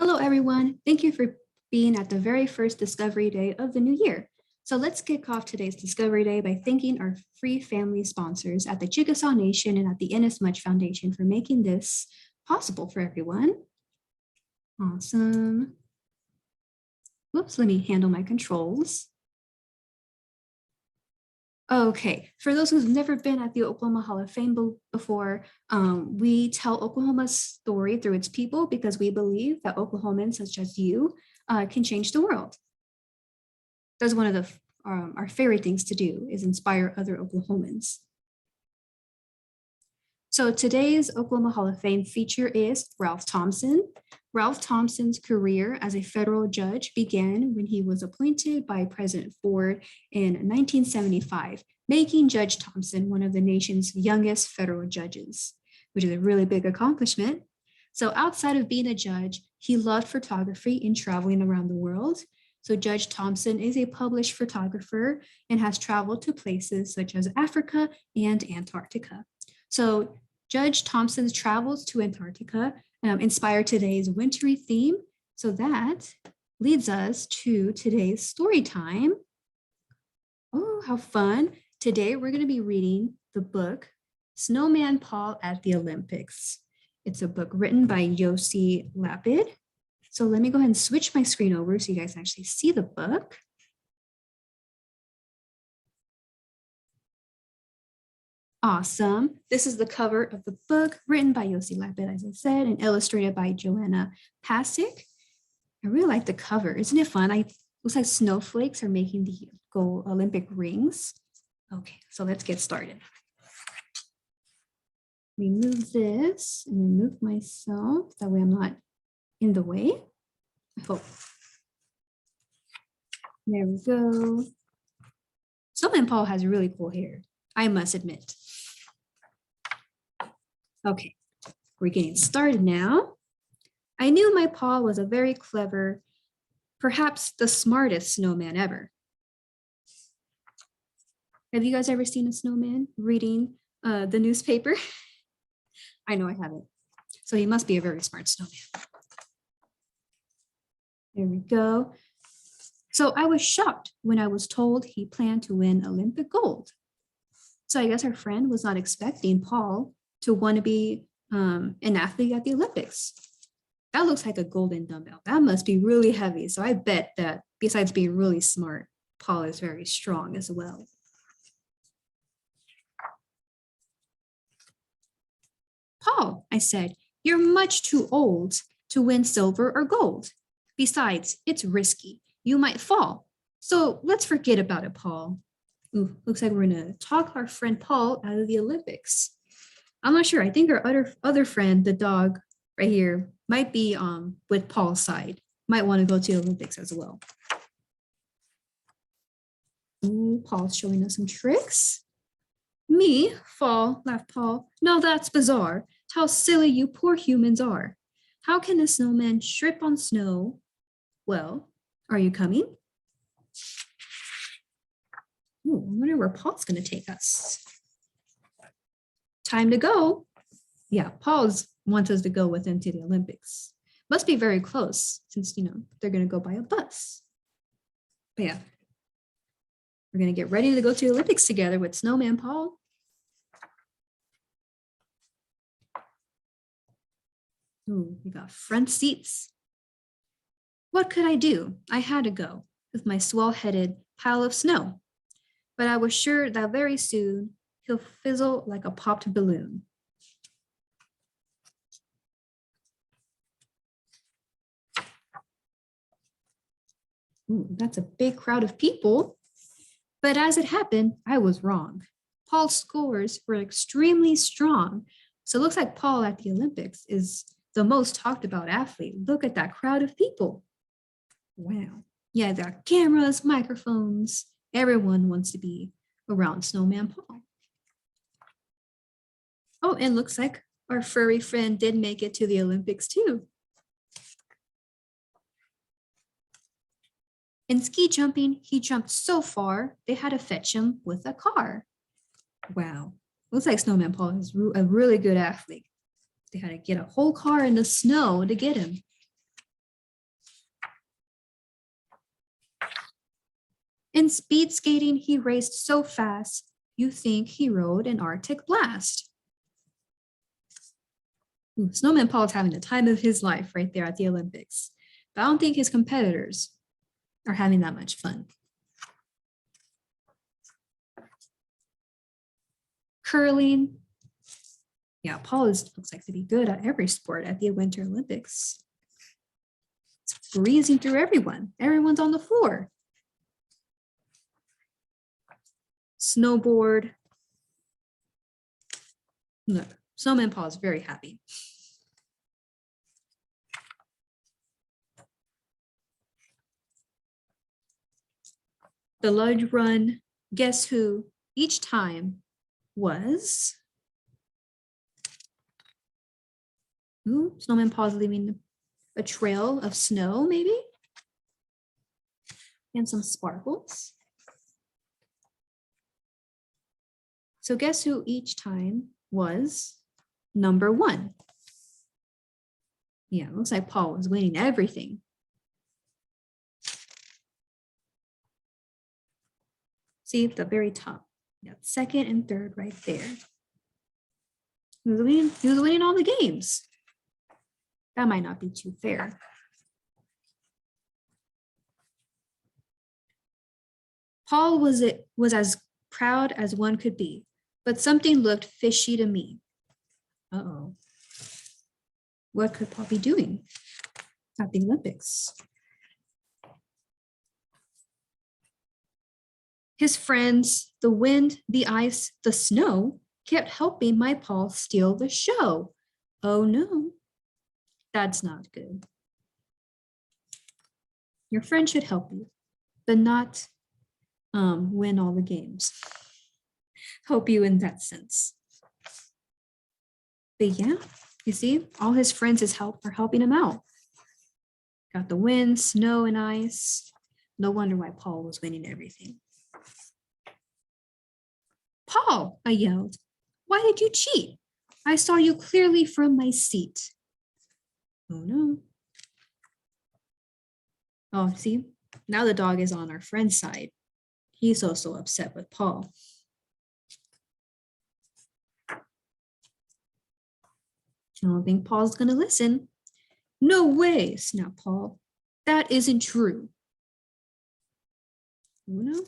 Hello, everyone. Thank you for being at the very first Discovery Day of the new year. So let's kick off today's Discovery Day by thanking our free family sponsors at the Chickasaw Nation and at the Inasmuch Foundation for making this possible for everyone. Awesome. Whoops, let me handle my controls. Okay, for those who've never been at the Oklahoma Hall of Fame before, we tell Oklahoma's story through its people because we believe that Oklahomans such as you can change the world. That's one of our favorite things to do is inspire other Oklahomans. So today's Oklahoma Hall of Fame feature is Ralph Thompson. Ralph Thompson's career as a federal judge began when he was appointed by President Ford in 1975, making Judge Thompson one of the nation's youngest federal judges, which is a really big accomplishment. So outside of being a judge, he loved photography and traveling around the world. So Judge Thompson is a published photographer and has traveled to places such as Africa and Antarctica. So Judge Thompson's travels to Antarctica inspired today's wintry theme. So that leads us to today's story time. Oh, how fun. Today we're going to be reading the book Snowman Paul at the Olympics. It's a book written by Yossi Lapid. So let me go ahead and switch my screen over so you guys actually see the book. Awesome. This is the cover of the book written by Yossi Lapid, as I said, and illustrated by Joanna Pasick. I really like the cover. Isn't it fun? Looks like snowflakes are making the gold Olympic rings. Okay, so let's get started. Remove this and remove myself. That way I'm not in the way. I hope. There we go. Snowman Paul has really cool hair, I must admit. Okay, we're getting started now. I knew my Paul was a very clever, perhaps the smartest snowman ever. Have you guys ever seen a snowman reading the newspaper? I know I haven't. So he must be a very smart snowman. There we go. So I was shocked when I was told he planned to win Olympic gold. So I guess our friend was not expecting Paul to want to be an athlete at the Olympics. That looks like a golden dumbbell. That must be really heavy. So I bet that besides being really smart, Paul is very strong as well. Paul, I said, you're much too old to win silver or gold. Besides, it's risky. You might fall. So let's forget about it, Paul. Ooh, looks like we're gonna talk our friend Paul out of the Olympics. I'm not sure. I think our other friend, the dog right here, might be with Paul's side. Might want to go to the Olympics as well. Ooh, Paul's showing us some tricks. Me? Fall, laughed Paul. No, that's bizarre. How silly you poor humans are. How can a snowman trip on snow? Well, are you coming? Ooh, I wonder where Paul's going to take us. Time to go. Yeah, Paul's wants us to go with him to the Olympics. Must be very close since, they're going to go by a bus. But yeah, we're going to get ready to go to the Olympics together with Snowman Paul. Ooh, we got front seats. What could I do? I had to go with my swell-headed pile of snow. But I was sure that very soon he'll fizzle like a popped balloon. Ooh, that's a big crowd of people. But as it happened, I was wrong. Paul's scores were extremely strong. So it looks like Paul at the Olympics is the most talked about athlete. Look at that crowd of people. Wow. Yeah, there are cameras, microphones. Everyone wants to be around Snowman Paul. Oh, and looks like our furry friend did make it to the Olympics too. In ski jumping, he jumped so far, they had to fetch him with a car. Wow. Looks like Snowman Paul is a really good athlete. They had to get a whole car in the snow to get him. In speed skating, he raced so fast, you think he rode an Arctic blast. Ooh, Snowman Paul's having the time of his life right there at the Olympics. But I don't think his competitors are having that much fun. Curling. Yeah, Paul looks like to be good at every sport at the Winter Olympics. It's breezing through everyone. Everyone's on the floor. Snowboard. Look, Snowman Paul is very happy. The Ludge Run, guess who each time was? Ooh, Snowman Paul's leaving a trail of snow, maybe? And some sparkles. So guess who each time was number 1? Yeah, it looks like Paul was winning everything. See at the very top. Yeah, 2nd and 3rd right there. He was winning all the games. That might not be too fair. Paul was as proud as one could be, but something looked fishy to me. Uh-oh. What could Paul be doing at the Olympics? His friends, the wind, the ice, the snow, kept helping my Paul steal the show. Oh no, that's not good. Your friend should help you, but not win all the games. Help you in that sense. But yeah, you see, all his friends are helping him out. Got the wind, snow, and ice. No wonder why Paul was winning everything. Paul, I yelled, why did you cheat? I saw you clearly from my seat. Oh no. Oh, see, now the dog is on our friend's side. He's also upset with Paul. I don't think Paul's gonna listen. No way, snapped Paul. That isn't true. Oh no.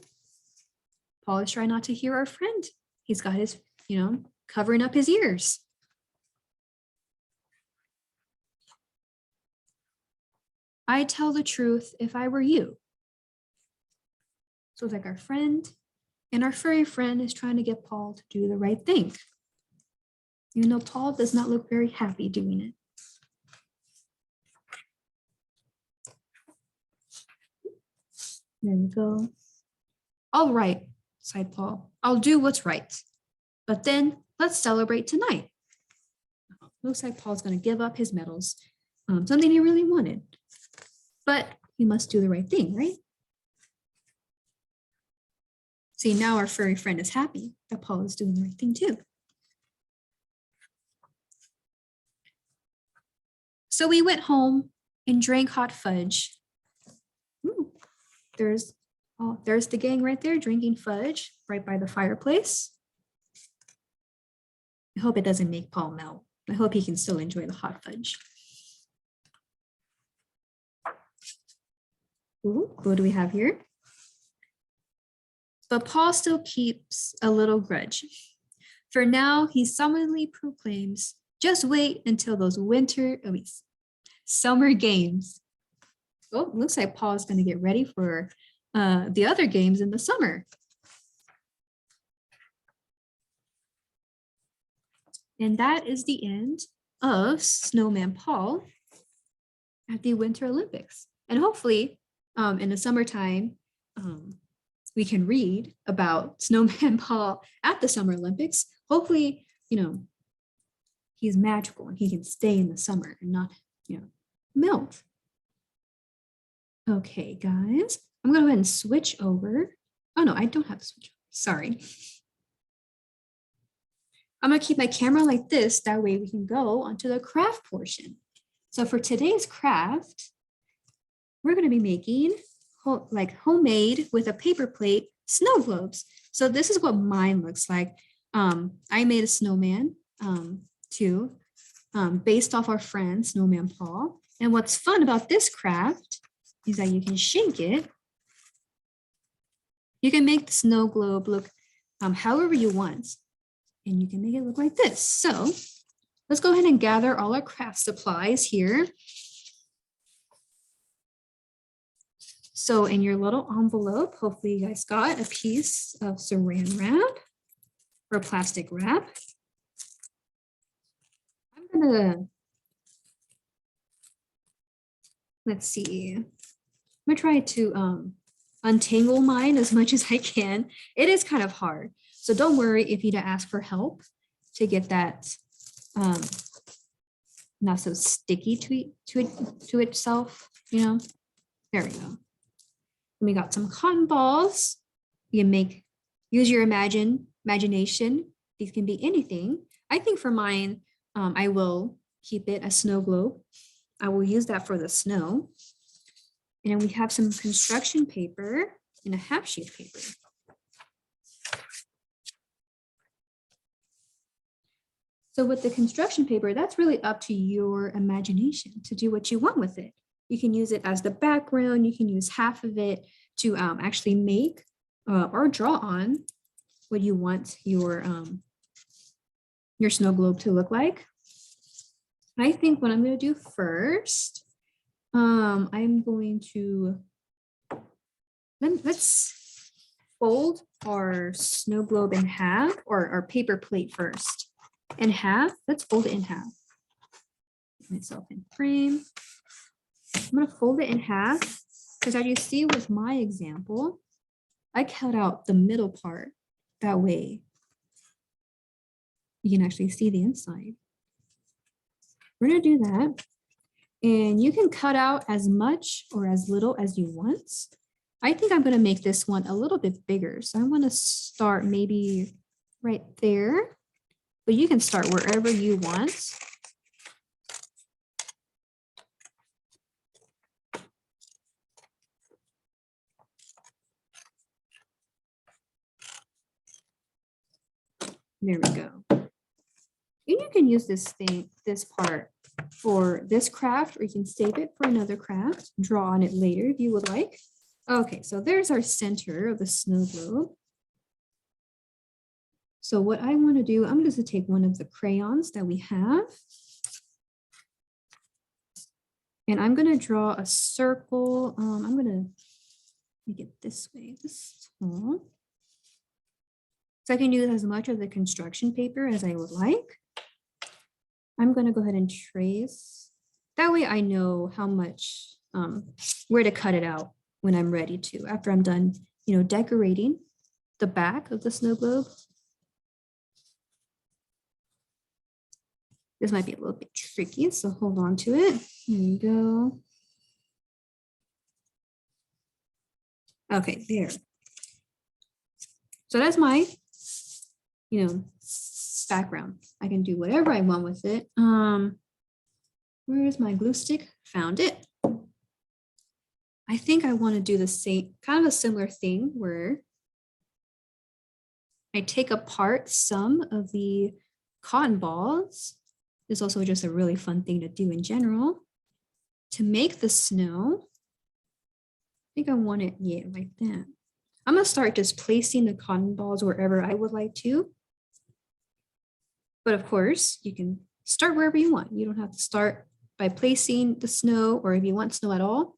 Paul is trying not to hear our friend. He's got his, covering up his ears. I'd tell the truth if I were you. So it's like our friend and our furry friend is trying to get Paul to do the right thing. Even though Paul does not look very happy doing it. There we go. All right, sighed Paul. I'll do what's right. But then let's celebrate tonight. Looks like Paul's going to give up his medals, something he really wanted. But he must do the right thing, right? See, now our furry friend is happy that Paul is doing the right thing too. So we went home and drank hot fudge. Ooh, there's the gang right there drinking fudge right by the fireplace. I hope it doesn't make Paul melt. I hope he can still enjoy the hot fudge. Ooh, what do we have here? But Paul still keeps a little grudge. For now, he solemnly proclaims, just wait until those summer games. Oh, looks like Paul's going to get ready for the other games in the summer. And that is the end of Snowman Paul at the Winter Olympics. And hopefully in the summertime, we can read about Snowman Paul at the Summer Olympics. Hopefully, he's magical and he can stay in the summer and not, melt. Okay, guys, I'm going to go ahead and switch over. Oh, no, I don't have to switch over. Sorry. I'm going to keep my camera like this. That way we can go onto the craft portion. So for today's craft, we're going to be making like homemade with a paper plate snow globes. So this is what mine looks like. I made a snowman too, based off our friend Snowman Paul. And what's fun about this craft is that you can shake it. You can make the snow globe look however you want, and you can make it look like this. So let's go ahead and gather all our craft supplies here. So in your little envelope, hopefully you guys got a piece of saran wrap or plastic wrap. I'm gonna, let's see, I'm gonna try to untangle mine as much as I can. It is kind of hard. So don't worry if you need to ask for help to get that not so sticky to itself, you know. There we go. We got some cotton balls. You can use your imagination. These can be anything. I think for mine, I will keep it a snow globe. I will use that for the snow. And then we have some construction paper and a half sheet paper. So with the construction paper, that's really up to your imagination to do what you want with it. You can use it as the background. You can use half of it to actually make or draw on what you want your snow globe to look like. I think what I'm going to do first, I'm going to, let's fold our snow globe in half, or our paper plate first. In half, let's fold it in half. Put myself in frame. I'm going to fold it in half because as you see with my example, I cut out the middle part. That way you can actually see the inside. We're going to do that. And you can cut out as much or as little as you want. I think I'm going to make this one a little bit bigger. So I want to start maybe right there, but you can start wherever you want. There we go. And you can use this part for this craft, or you can save it for another craft, draw on it later if you would like. Okay, so there's our center of the snow globe. So what I want to do, I'm just going to take one of the crayons that we have. And I'm going to draw a circle. I'm going to make it this way, this tall. So I can use as much of the construction paper as I would like. I'm going to go ahead and trace. That way I know how much, where to cut it out when I'm ready to, after I'm done, decorating the back of the snow globe. This might be a little bit tricky, so hold on to it. There you go. Okay, there. So that's my, background. I can do whatever I want with it. Where is my glue stick? Found it. I think I want to do the same, kind of a similar thing where I take apart some of the cotton balls. It's also just a really fun thing to do in general. To make the snow, I think I want it, yeah, like that. I'm gonna start just placing the cotton balls wherever I would like to. But of course, you can start wherever you want. You don't have to start by placing the snow, or if you want snow at all.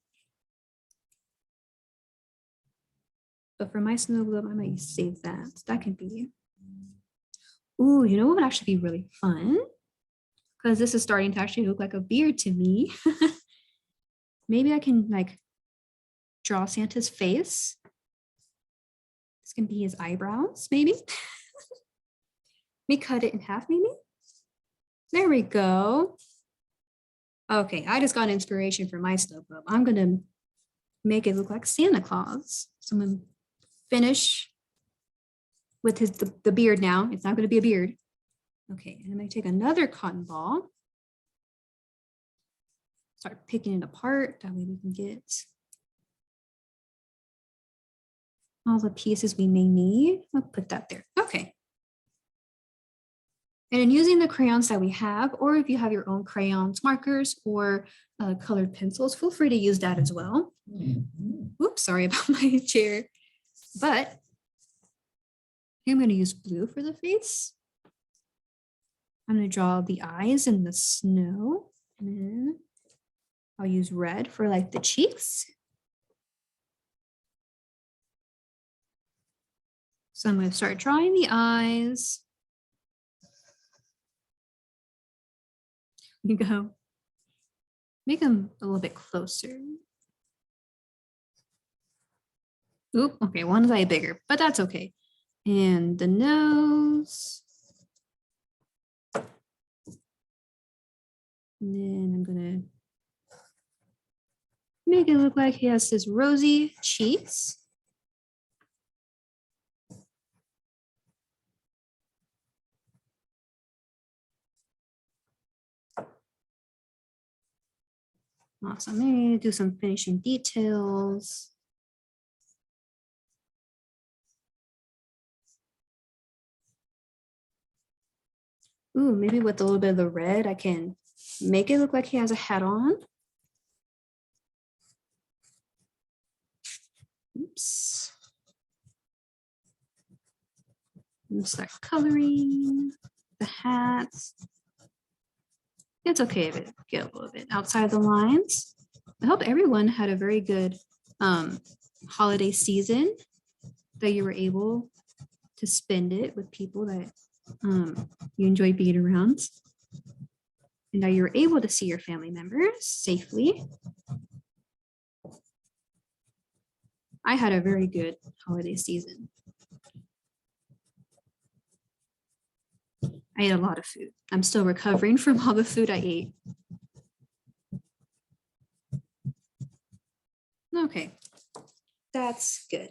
But for my snow globe, I might save that. That can be. Ooh, you know what would actually be really fun? Because this is starting to actually look like a beard to me. Maybe I can draw Santa's face. This can be his eyebrows, maybe. Let me cut it in half, maybe. There we go. Okay, I just got inspiration for my snow globe. I'm gonna make it look like Santa Claus. So I'm gonna finish with the beard now. It's not gonna be a beard. Okay, and I'm gonna take another cotton ball. Start picking it apart. That way we can get all the pieces we may need. I'll put that there. Okay. And then using the crayons that we have, or if you have your own crayons, markers, or colored pencils, feel free to use that as well. Oops, sorry about my chair. But I'm going to use blue for the face. I'm going to draw the eyes and the snow. And then I'll use red for like the cheeks. So I'm going to start drawing the eyes. You go. Make them a little bit closer. Oop, okay, one eye bigger, but that's okay. And the nose. And then I'm gonna make it look like he has his rosy cheeks. Awesome, maybe do some finishing details. Ooh, maybe with a little bit of the red, I can make it look like he has a hat on. Oops. And start coloring the hats. It's okay if it get a little bit outside the lines. I hope everyone had a very good holiday season, that you were able to spend it with people that you enjoy being around, and that you're able to see your family members safely. I had a very good holiday season. I ate a lot of food. I'm still recovering from all the food I ate. Okay, that's good.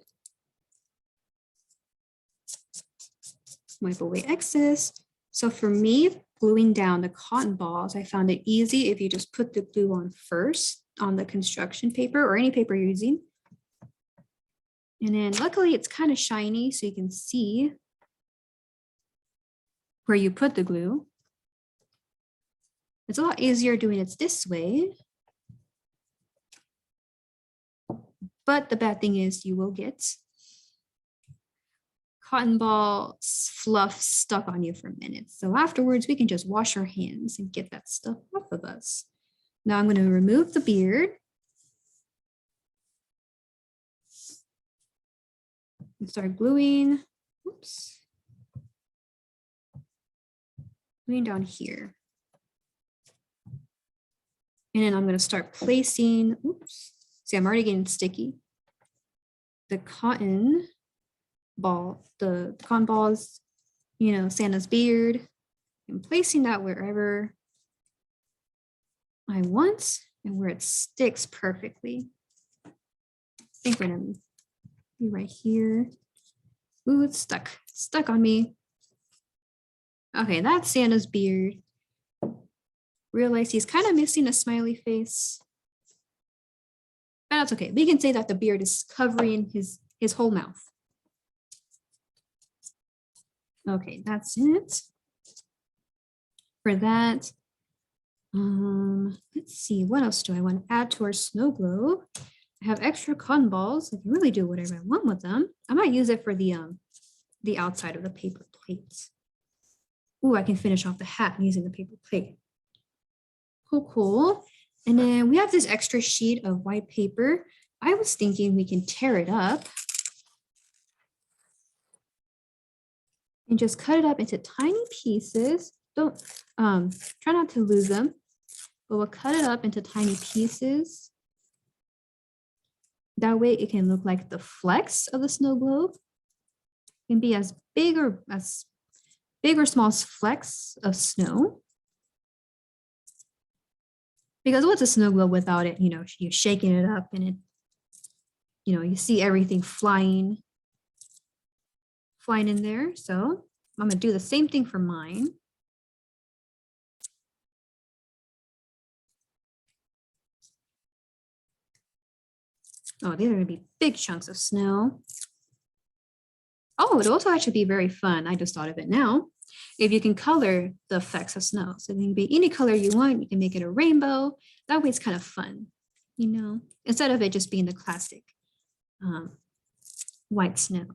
Wipe away excess. So for me, gluing down the cotton balls, I found it easy if you just put the glue on first on the construction paper or any paper you're using. And then luckily it's kind of shiny, so you can see where you put the glue. It's a lot easier doing it this way. But the bad thing is you will get cotton ball fluff stuck on you for minutes. So afterwards, we can just wash our hands and get that stuff off of us. Now I'm going to remove the beard. And start gluing. Oops. Gluing down here. And then I'm going to start placing, oops. See, I'm already getting sticky. The cotton ball, the cotton balls, you know, Santa's beard, and placing that wherever I want and where it sticks perfectly. I think we're gonna be right here. Ooh, it's stuck on me. Okay, that's Santa's beard. Realize he's kind of missing a smiley face. But that's okay. We can say that the beard is covering his whole mouth. Okay, that's it for that. Let's see, what else do I want to add to our snow globe? I have extra cotton balls. I can really do whatever I want with them. I might use it for the outside of the paper plates. Ooh, I can finish off the hat using the paper plate. Cool, cool. And then we have this extra sheet of white paper. I was thinking we can tear it up and just cut it up into tiny pieces. Don't try not to lose them, but we'll cut it up into tiny pieces. That way it can look like the flecks of the snow globe. It can be as big or small as flecks of snow. Because what's a snow globe without it? You know, you're shaking it up and it, you know, you see everything flying in there. So I'm gonna do the same thing for mine. Oh, these are gonna be big chunks of snow. Oh, it also actually be very fun. I just thought of it now. If you can color the effects of snow. So it can be any color you want. You can make it a rainbow. That way it's kind of fun, you know, instead of it just being the classic white snow.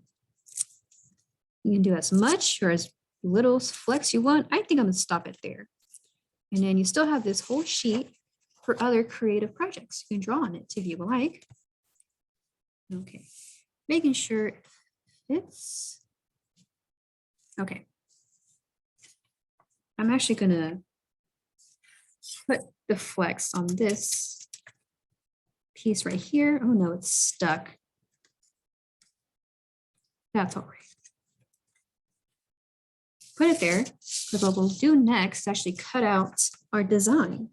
You can do as much or as little flex you want. I think I'm gonna stop it there. And then you still have this whole sheet for other creative projects. You can draw on it if you like. Okay, making sure it fits. Okay. I'm actually gonna put the flex on this piece right here. Oh no, it's stuck. That's all right. Put it there, because what we'll do next is actually cut out our design.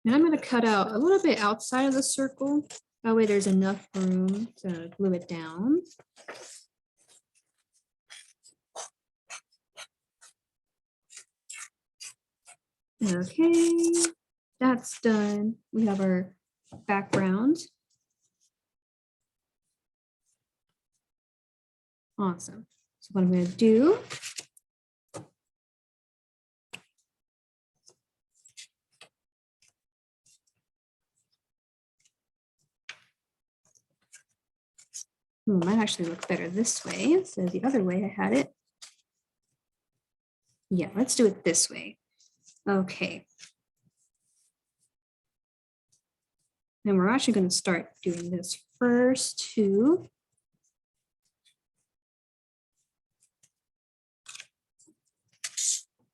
And I'm going to cut out a little bit outside of the circle. That way there's enough room to glue it down. Okay, that's done. We have our background. Awesome. So what I'm going to do might actually look better this way instead of the other way I had it. Yeah, let's do it this way. Okay. And we're actually going to start doing this first too.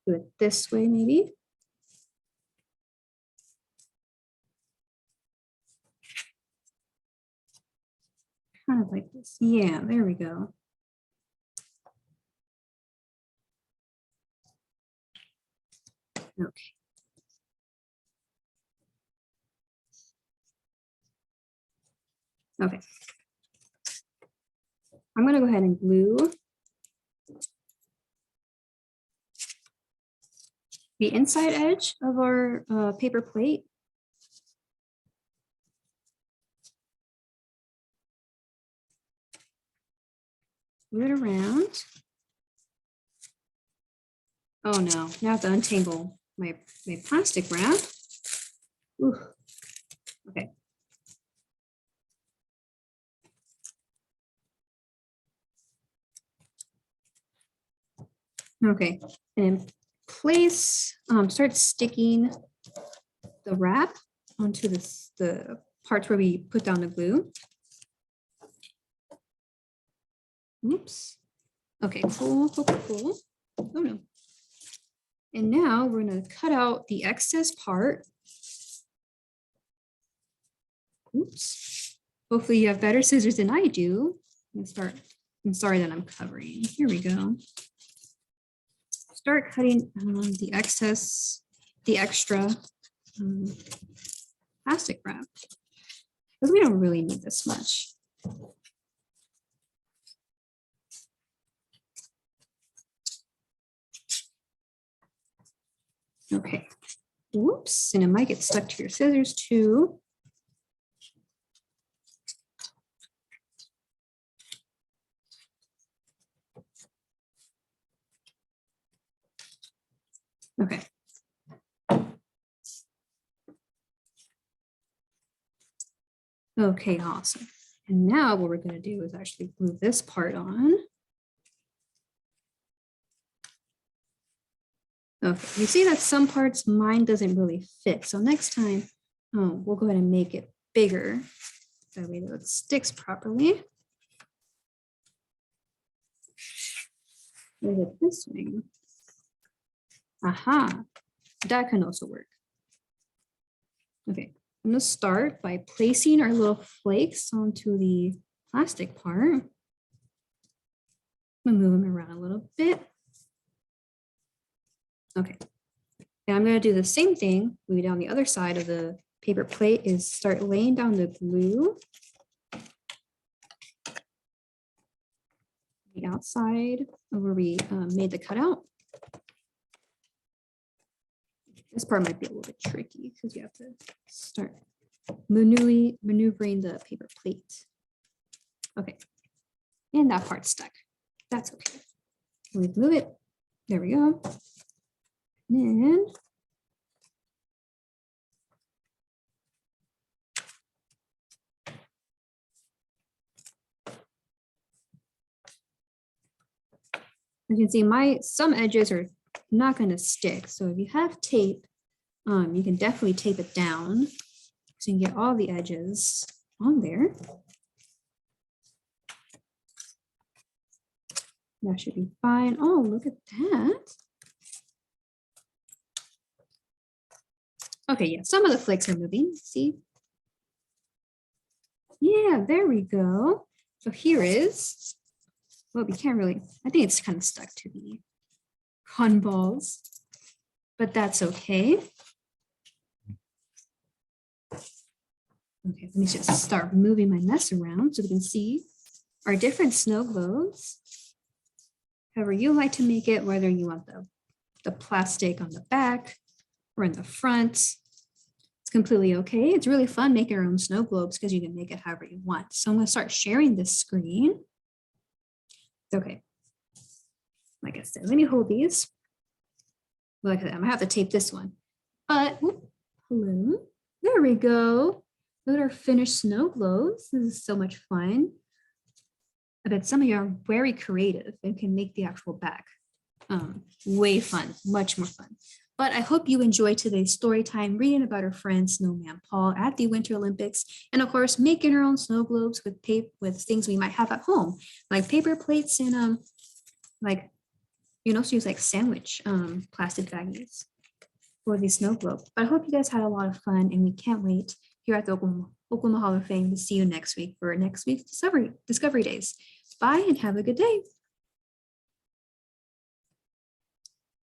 Do it this way maybe. Kind of like this. Yeah, there we go. Okay. Okay. I'm going to go ahead and glue the inside edge of our paper plate. Glue it around. Oh no, now I have to untangle my plastic wrap. Ooh. Okay. Okay, and place, start sticking the wrap onto the parts where we put down the glue. Oops. Okay, cool. Oh no. And now we're going to cut out the excess part. Oops. Hopefully you have better scissors than I do. I'm sorry that I'm covering. Here we go. Start cutting the excess, the extra plastic wrap, because we don't really need this much. Okay. Whoops, and it might get stuck to your scissors too. Okay. Okay, awesome. And now what we're going to do is actually glue this part on. Okay, you see that some parts mine doesn't really fit. So next time, we'll go ahead and make it bigger. That way that it sticks properly. Move it this way. Aha, that can also work. Okay, I'm gonna start by placing our little flakes onto the plastic part. I'm gonna move them around a little bit. Okay, and I'm gonna do the same thing. Move down the other side of the paper plate is start laying down the glue. The outside of where we made the cutout. This part might be a little bit tricky because you have to start manually maneuvering the paper plate. Okay, and that part's stuck. That's okay. We move it. There we go. And you can see some edges are not going to stick. So if you have tape, you can definitely tape it down so you can get all the edges on there. That should be fine. Oh, look at that. Okay, yeah, some of the flakes are moving. See? Yeah, there we go. So here is, well, we can't really, I think it's kind of stuck to the cotton balls, but that's okay. Okay, let me just start moving my mess around so we can see our different snow globes. However you like to make it, whether you want the plastic on the back or in the front, it's completely okay. It's really fun making your own snow globes because you can make it however you want. So I'm going to start sharing this screen. Okay. Like I said, let me hold these. Look at that. I'm gonna have to tape this one. But hello. There we go. Look at our finished snow globes. This is so much fun. I bet some of you are very creative and can make the actual back. Way fun, much more fun. But I hope you enjoyed today's story time reading about our friend Snowman Paul at the Winter Olympics. And of course, making our own snow globes with things we might have at home, like paper plates and like, you know, so use like sandwich plastic baggies for the snow globe. But I hope you guys had a lot of fun, and we can't wait here at the Oklahoma Hall of Fame to see you next week for next week's Discovery Days. Bye and have a good day.